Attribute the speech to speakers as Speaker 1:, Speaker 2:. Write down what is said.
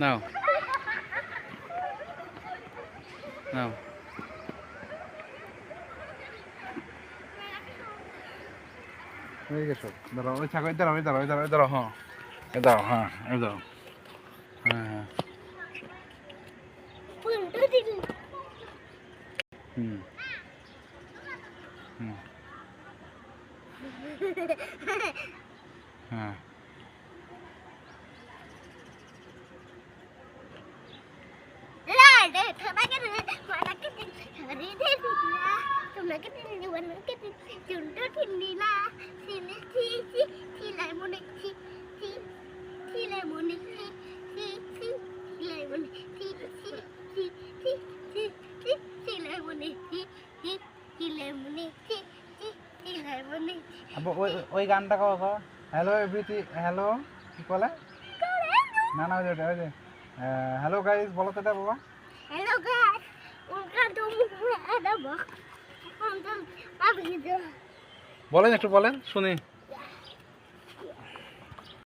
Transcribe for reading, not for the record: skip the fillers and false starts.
Speaker 1: নাও নাও দাঁড়াও ওই থাকো দাঁড়াও দাঁড়াও দাঁড়াও দাঁড়াও হ্যাঁ দাঁড়াও হ্যাঁ দাঁড়াও হ্যাঁ হ্যাঁ হুম হুম হ্যাঁ ওই গানটা কও হ্যালো এভরিথিং হ্যালো কি বলে না না ওই যে হ্যালো গাইস বলো তো এটা বাবা
Speaker 2: Hello guys, welcome to my channel.
Speaker 1: বলেন একটু বলেন শুনি